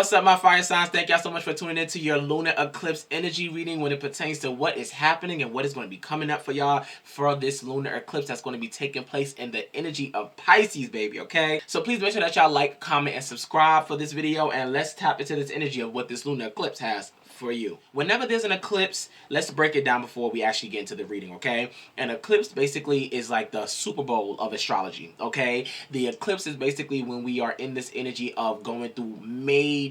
What's up, my fire signs? Thank y'all so much for tuning in to your lunar eclipse energy reading when it pertains to what is happening and what is going to be coming up for y'all for this lunar eclipse that's going to be taking place in the energy of Pisces, baby, okay? So please make sure that y'all like, comment, and subscribe for this video, and let's tap into this energy of what this lunar eclipse has for you. Whenever there's an eclipse, let's break it down before we actually get into the reading, okay? An eclipse basically is like the Super Bowl of astrology, okay? The eclipse is basically when we are in this energy of going through major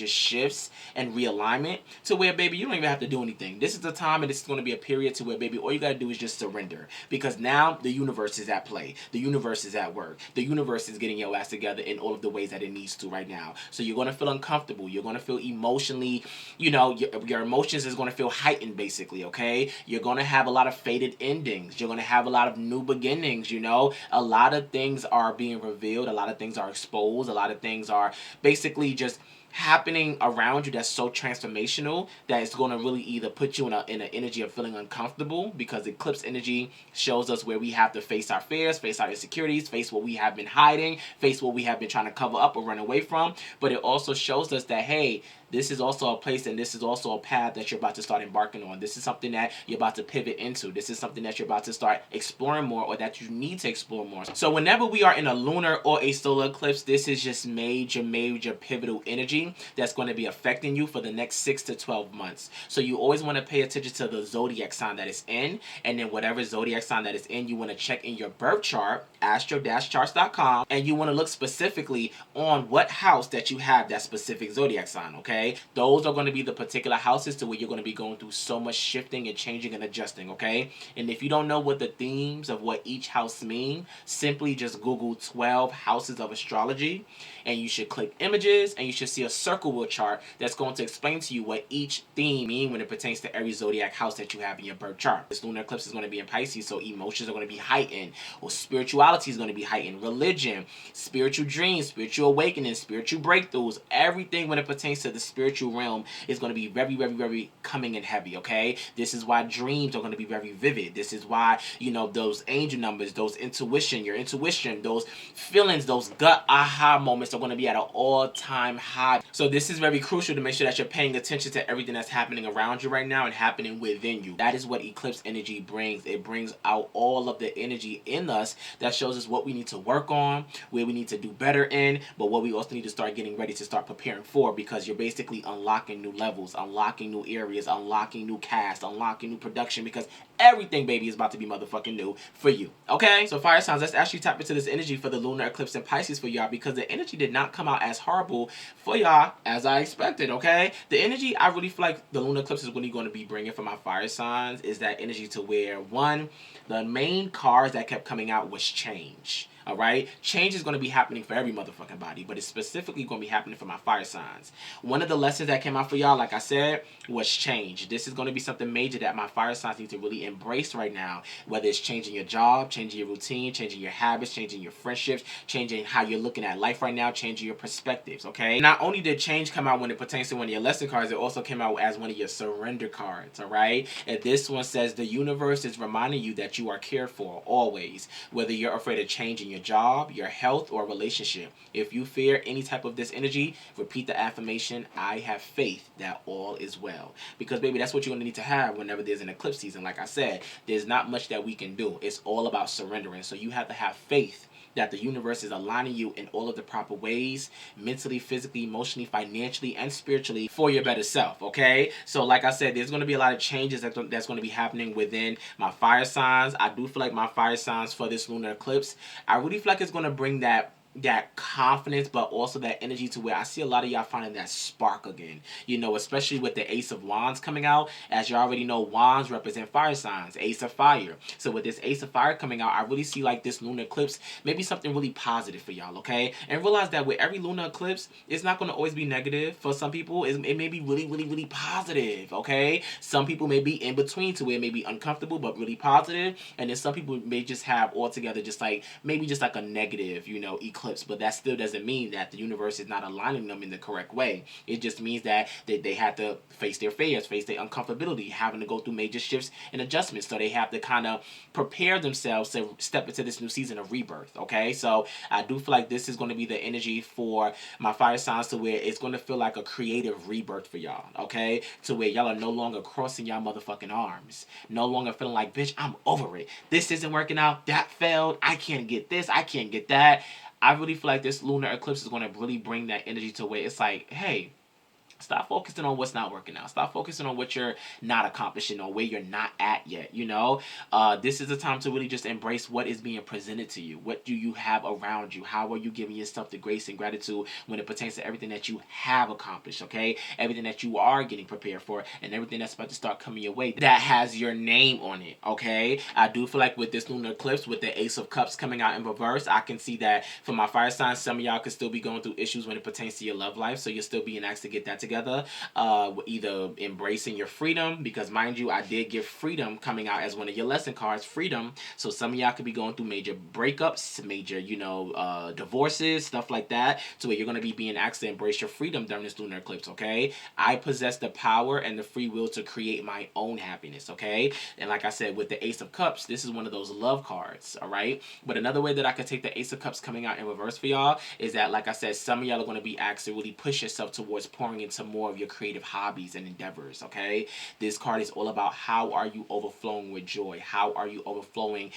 shifts and realignment to where, baby, you don't even have to do anything. This is the time, and this is going to be a period to where, baby, all you got to do is just surrender, because now the universe is at play. The universe is at work. The universe is getting your ass together in all of the ways that it needs to right now. So you're going to feel uncomfortable. You're going to feel emotionally, you know, your emotions is going to feel heightened, basically, okay? You're going to have a lot of faded endings. You're going to have a lot of new beginnings, you know? A lot of things are being revealed. A lot of things are exposed. A lot of things are basically just happening around you that's so transformational that it's going to really either put you in an energy of feeling uncomfortable, because eclipse energy shows us where we have to face our fears, face our insecurities, face what we have been hiding, face what we have been trying to cover up or run away from. But it also shows us that, hey, this is also a place and this is also a path that you're about to start embarking on. This is something that you're about to pivot into. This is something that you're about to start exploring more, or that you need to explore more. So whenever we are in a lunar or a solar eclipse, this is just major pivotal energy that's going to be affecting you for the next 6 to 12 months. So you always want to pay attention to the zodiac sign that it's in, and then whatever zodiac sign that it's in, you want to check in your birth chart, astro-charts.com, and you want to look specifically on what house that you have that specific zodiac sign, okay? Those are going to be the particular houses to where you're going to be going through so much shifting and changing and adjusting, okay? And if you don't know what the themes of what each house mean, simply just Google 12 houses of astrology, and you should click images, and you should see a circle wheel chart that's going to explain to you what each theme mean when it pertains to every zodiac house that you have in your birth chart. This lunar eclipse is going to be in Pisces, so emotions are going to be heightened, or spirituality is going to be heightened, religion, spiritual dreams, spiritual awakening, spiritual breakthroughs, everything when it pertains to the spiritual realm is going to be very coming in heavy, okay? This is why dreams are going to be very vivid. This is why, you know, those angel numbers, those intuition, your intuition, those feelings, those gut aha moments are going to be at an all-time high. So this is very crucial to make sure that you're paying attention to everything that's happening around you right now and happening within you. That is what eclipse energy brings. It brings out all of the energy in us that shows us what we need to work on, where we need to do better in, but what we also need to start getting ready to start preparing for, because you're basically unlocking new levels, unlocking new areas, unlocking new cast, unlocking new production, because everything, baby, is about to be motherfucking new for you, okay? So fire signs, let's actually tap into this energy for the lunar eclipse in Pisces for y'all, because the energy did not come out as horrible for y'all as I expected, okay? The energy I really feel like the lunar eclipse is really going to be bringing for my fire signs is that energy to where, one, the main cards that kept coming out was change. All right, change is going to be happening for every motherfucking body, but it's specifically going to be happening for my fire signs. One of the lessons that came out for y'all, like I said, was change. This is going to be something major that my fire signs need to really embrace right now, whether it's changing your job, changing your routine, changing your habits, changing your friendships, changing how you're looking at life right now, changing your perspectives, okay? Not only did change come out when it pertains to one of your lesson cards, it also came out as one of your surrender cards, all right? And this one says the universe is reminding you that you are cared for always, whether you're afraid of changing your job, your health, or relationship. If you fear any type of this energy, repeat the affirmation, I have faith that all is well. Because, baby, that's what you're going to need to have whenever there's an eclipse season. Like I said, there's not much that we can do. It's all about surrendering. So you have to have faith that the universe is aligning you in all of the proper ways, mentally, physically, emotionally, financially, and spiritually for your better self, okay? So like I said, there's going to be a lot of changes that's going to be happening within my fire signs. I do feel like my fire signs for this lunar eclipse, I really feel like it's going to bring that confidence, but also that energy to where I see a lot of y'all finding that spark again, you know, especially with the Ace of Wands coming out. As you already know, Wands represent fire signs, Ace of Fire. So with this Ace of Fire coming out, I really see like this lunar eclipse maybe something really positive for y'all, okay? And realize that with every lunar eclipse, it's not going to always be negative. For some people, it may be really positive, okay? Some people may be in between to where it may be uncomfortable but really positive, and then some people may just have altogether just like maybe just like a negative, you know, eclipse eclipse, but that still doesn't mean that the universe is not aligning them in the correct way. It just means that they have to face their fears, face their uncomfortability, having to go through major shifts and adjustments. So they have to kind of prepare themselves to step into this new season of rebirth. Okay, so I do feel like this is going to be the energy for my fire signs, to where it's going to feel like a creative rebirth for y'all. Okay, to where y'all are no longer crossing y'all motherfucking arms, no longer feeling like, bitch, I'm over it. This isn't working out. That failed. I can't get this. I can't get that. I really feel like this lunar eclipse is going to really bring that energy to where it's like, hey, stop focusing on what's not working out. Stop focusing on what you're not accomplishing or where you're not at yet, you know? This is a time to really just embrace what is being presented to you. What do you have around you? How are you giving yourself the grace and gratitude when it pertains to everything that you have accomplished, okay? Everything that you are getting prepared for and everything that's about to start coming your way that has your name on it, okay? I do feel like with this lunar eclipse, with the Ace of Cups coming out in reverse, I can see that for my fire signs, some of y'all could still be going through issues when it pertains to your love life, so you're still being asked to get that together. Either embracing your freedom, because mind you, I did give freedom coming out as one of your lesson cards, freedom. So some of y'all could be going through major breakups, major, divorces, stuff like that, to where you're going to be being asked to embrace your freedom during this lunar eclipse, okay? I possess the power and the free will to create my own happiness, okay? And like I said, with the Ace of Cups, this is one of those love cards, all right? But another way that I could take the Ace of Cups coming out in reverse for y'all is that, like I said, some of y'all are going to be asked to really push yourself towards pouring into more of your creative hobbies and endeavors, okay? This card is all about how are you overflowing with joy? How are you overflowing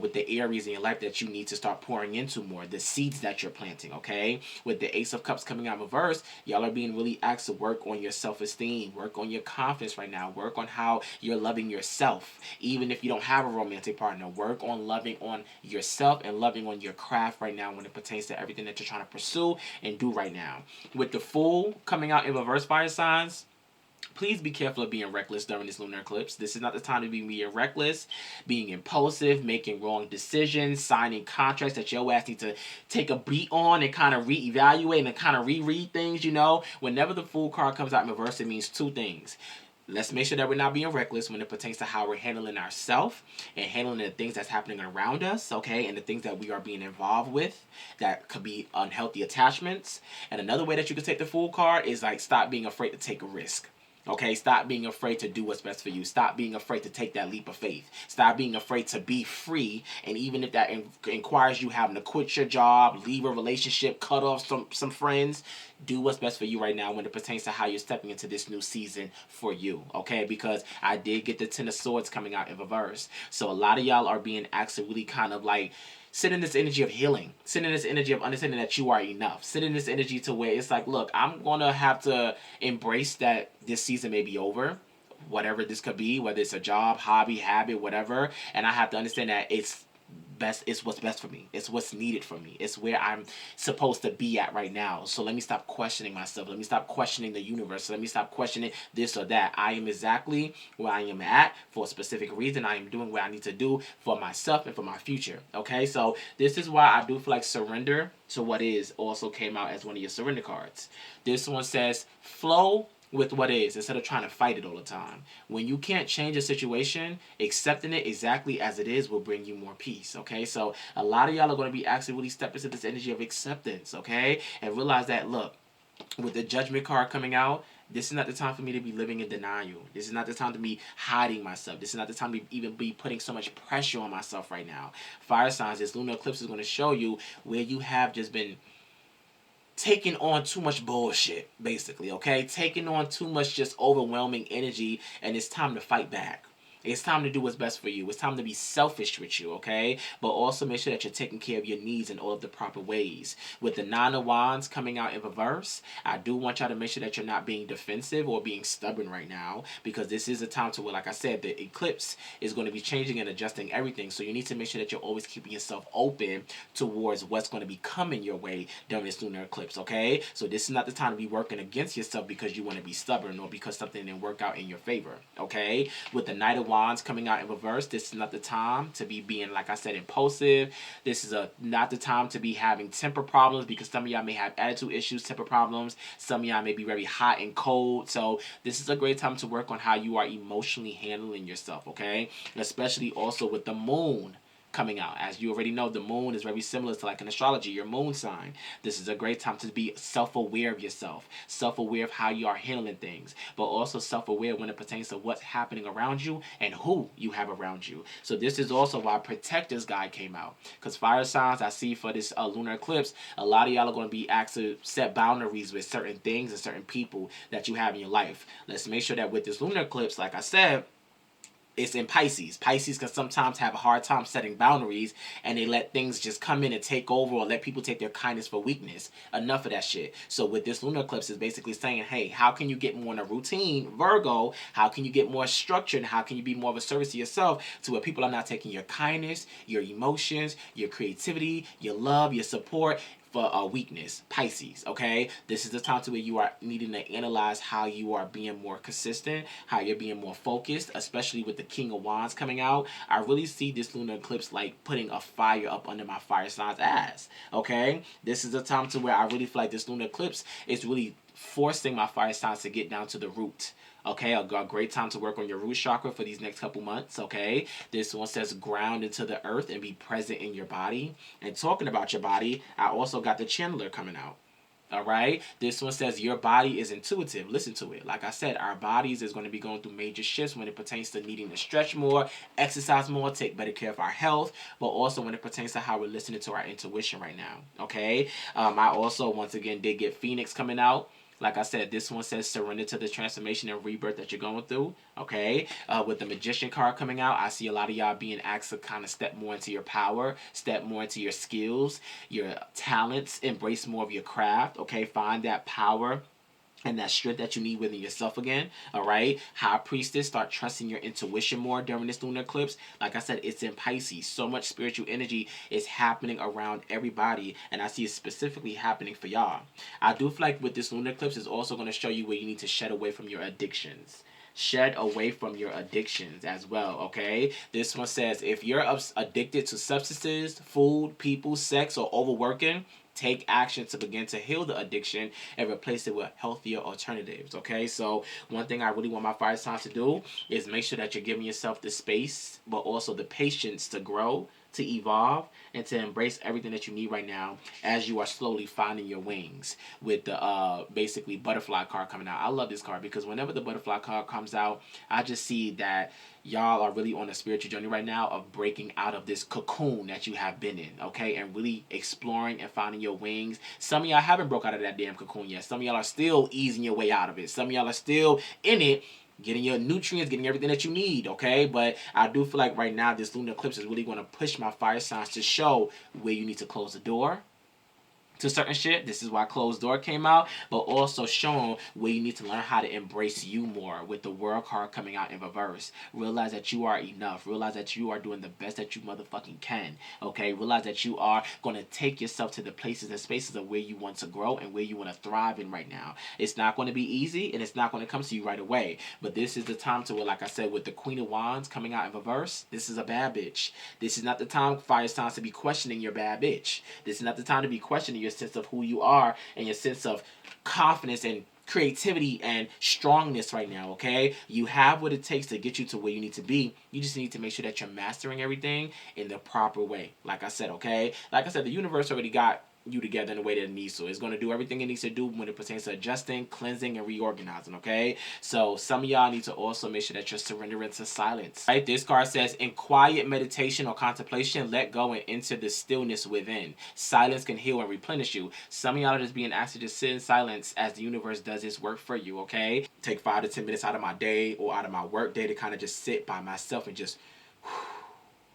with the areas in your life that you need to start pouring into more, the seeds that you're planting, okay? With the Ace of Cups coming out in reverse, y'all are being really asked to work on your self-esteem, work on your confidence right now, work on how you're loving yourself. Even if you don't have a romantic partner, work on loving on yourself and loving on your craft right now when it pertains to everything that you're trying to pursue and do right now. With the Fool coming out in reverse, fire signs, please be careful of being reckless during this lunar eclipse. This is not the time to be being reckless, being impulsive, making wrong decisions, signing contracts that your ass need to take a beat on and kind of reevaluate and kind of reread things, you know. Whenever the Fool card comes out in reverse, it means two things. Let's make sure that we're not being reckless when it pertains to how we're handling ourselves and handling the things that's happening around us, okay, and the things that we are being involved with that could be unhealthy attachments. And another way that you can take the Fool card is like, stop being afraid to take a risk. Okay, stop being afraid to do what's best for you. Stop being afraid to take that leap of faith. Stop being afraid to be free. And even if that requires you having to quit your job, leave a relationship, cut off some friends, do what's best for you right now when it pertains to how you're stepping into this new season for you. Okay, because I did get the Ten of Swords coming out in reverse. So a lot of y'all are being asked to really kind of like sit in this energy of healing. Sit in this energy of understanding that you are enough. Sit in this energy to where it's like, look, I'm going to have to embrace that this season may be over. Whatever this could be, whether it's a job, hobby, habit, whatever. And I have to understand that it's what's best for me. It's what's needed for me. It's where I'm supposed to be at right now. So let me stop questioning myself. Let me stop questioning the universe. Let me stop questioning this or that. I am exactly where I am at for a specific reason. I am doing what I need to do for myself and for my future. Okay, so this is why I do feel like surrender to what is also came out as one of your surrender cards. This one says flow with what is instead of trying to fight it all the time. When you can't change a situation, accepting it exactly as it is will bring you more peace, okay? So a lot of y'all are going to be actually really step into this energy of acceptance, okay? And realize that, look, with the Judgment card coming out, this is not the time for me to be living in denial. This is not the time to be hiding myself. This is not the time to even be putting so much pressure on myself right now. Fire signs, this lunar eclipse is going to show you where you have just been taking on too much bullshit, basically, okay? Taking on too much just overwhelming energy, and it's time to fight back. It's time to do what's best for you. It's time to be selfish with you, okay? But also make sure that you're taking care of your needs in all of the proper ways. With the Nine of Wands coming out in reverse, I do want y'all to make sure that you're not being defensive or being stubborn right now, because this is a time to where, like I said, the eclipse is going to be changing and adjusting everything. So you need to make sure that you're always keeping yourself open towards what's going to be coming your way during this lunar eclipse, okay? So this is not the time to be working against yourself because you want to be stubborn or because something didn't work out in your favor, okay? With the Knight of Wands coming out in reverse, this is not the time to be being, like I said, impulsive. This is not the time to be having temper problems, because some of y'all may have attitude issues, temper problems. Some of y'all may be very hot and cold. So this is a great time to work on how you are emotionally handling yourself, okay? And especially also with the Moon coming out. As you already know, the moon is very similar to like an astrology, your moon sign. This is a great time to be self-aware of yourself, self-aware of how you are handling things, but also self-aware when it pertains to what's happening around you and who you have around you. So this is also why Protector's Guide came out. Because fire signs, I see for this lunar eclipse, a lot of y'all are going to be asked to set boundaries with certain things and certain people that you have in your life. Let's make sure that with this lunar eclipse, like I said, it's in Pisces. Pisces can sometimes have a hard time setting boundaries, and they let things just come in and take over, or let people take their kindness for weakness. Enough of that shit. So with this lunar eclipse, is basically saying, hey, how can you get more in a routine, Virgo? How can you get more structured? How can you be more of a service to yourself to where people are not taking your kindness, your emotions, your creativity, your love, your support for a weakness? Pisces, okay? This is the time to where you are needing to analyze how you are being more consistent, how you're being more focused, especially with the King of Wands coming out. I really see this lunar eclipse like putting a fire up under my fire sign's ass, okay? This is the time to where I really feel like this lunar eclipse is really forcing my fire signs to get down to the root. Okay, a great time to work on your root chakra for these next couple months, okay? This one says ground into the earth and be present in your body. And talking about your body, I also got the channeler coming out. All right, this one says your body is intuitive. Listen to it. Like I said, our bodies is going to be going through major shifts when it pertains to needing to stretch more, exercise more, take better care of our health, but also when it pertains to how we're listening to our intuition right now. Okay, I also once again did get Phoenix coming out. Like I said, this one says surrender to the transformation and rebirth that you're going through. Okay, with the Magician card coming out, I see a lot of y'all being asked to kind of step more into your power, step more into your skills, your talents, embrace more of your craft. Okay, find that power and that strength that you need within yourself again. All right, High Priestess, start trusting your intuition more during this lunar eclipse. Like I said, it's in Pisces. So much spiritual energy is happening around everybody, and I see it specifically happening for y'all. I do feel like with this lunar eclipse is also going to show you where you need to shed away from your addictions. Shed away from your addictions as well, okay? This one says, if you're addicted to substances, food, people, sex, or overworking, take action to begin to heal the addiction and replace it with healthier alternatives, okay? So one thing I really want my fire signs to do is make sure that you're giving yourself the space, but also the patience to grow, to evolve, and to embrace everything that you need right now as you are slowly finding your wings with the basically butterfly card coming out. I love this card because whenever the butterfly card comes out, I just see that y'all are really on a spiritual journey right now of breaking out of this cocoon that you have been in, okay? And really exploring and finding your wings. Some of y'all haven't broke out of that damn cocoon yet. Some of y'all are still easing your way out of it. Some of y'all are still in it, getting your nutrients, getting everything that you need, okay? But I do feel like right now this lunar eclipse is really going to push my fire signs to show where you need to close the door to certain shit. This is why Closed Door came out, but also showing where you need to learn how to embrace you more with the World card coming out in reverse. Realize that you are enough. Realize that you are doing the best that you motherfucking can, okay? Realize that you are going to take yourself to the places and spaces of where you want to grow and where you want to thrive in right now. It's not going to be easy, and it's not going to come to you right away, but this is the time to where, like I said, with the Queen of Wands coming out in reverse, this is a bad bitch. This is not the time, fire signs, to be questioning your bad bitch. This is not the time to be questioning your sense of who you are and your sense of confidence and creativity and strongness right now, okay? You have what it takes to get you to where you need to be. You just need to make sure that you're mastering everything in the proper way. Like I said, okay? Like I said, the universe already got you together in the way that it needs to. It's going to do everything it needs to do when it pertains to adjusting, cleansing, and reorganizing, okay? So some of y'all need to also make sure that you're surrendering to silence, right? This card says, in quiet meditation or contemplation, let go and enter the stillness within. Silence can heal and replenish you. Some of y'all are just being asked to just sit in silence as the universe does its work for you, okay? Take 5 to 10 minutes out of my day or out of my work day to kind of just sit by myself and just...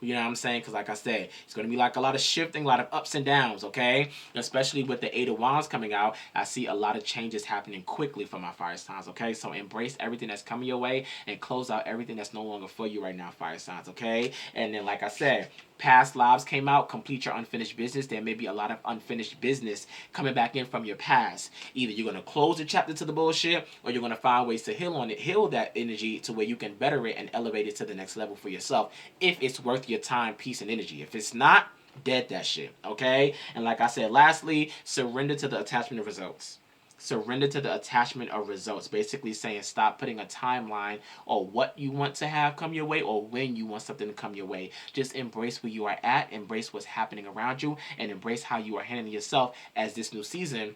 You know what I'm saying? Because like I said, it's going to be like a lot of shifting, a lot of ups and downs, okay? Especially with the Eight of Wands coming out, I see a lot of changes happening quickly for my fire signs, okay? So embrace everything that's coming your way and close out everything that's no longer for you right now, fire signs, okay? And then like I said, past lives came out, complete your unfinished business. There may be a lot of unfinished business coming back in from your past. Either you're going to close the chapter to the bullshit, or you're going to find ways to heal on it, heal that energy to where you can better it and elevate it to the next level for yourself if it's worth your time, peace, and energy. If it's not, dead that shit, okay? And like I said, lastly, surrender to the attachment of results. surrender to the attachment of results. Basically saying stop putting a timeline or what you want to have come your way or when you want something to come your way. Just embrace where you are at, embrace what's happening around you, and embrace how you are handling yourself as this new season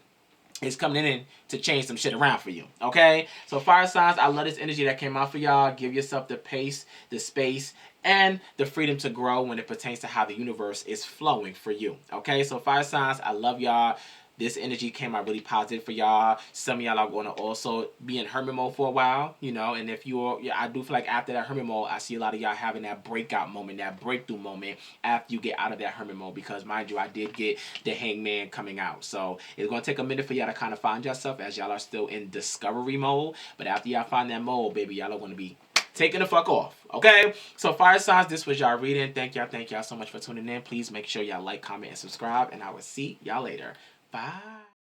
is coming in to change some shit around for you. Okay? So fire signs, I love this energy that came out for y'all. Give yourself the pace, the space, and the freedom to grow when it pertains to how the universe is flowing for you. Okay? So fire signs, I love y'all. This energy came out really positive for y'all. Some of y'all are going to also be in hermit mode for a while, you know. And if you're, I do feel like after that hermit mode, I see a lot of y'all having that breakout moment, that breakthrough moment after you get out of that hermit mode. Because mind you, I did get the hangman coming out. So it's going to take a minute for y'all to kind of find yourself as y'all are still in discovery mode. But after y'all find that mode, baby, y'all are going to be taking the fuck off. Okay? So fire signs, this was y'all reading. Thank y'all so much for tuning in. Please make sure y'all like, comment, and subscribe. And I will see y'all later. Bye.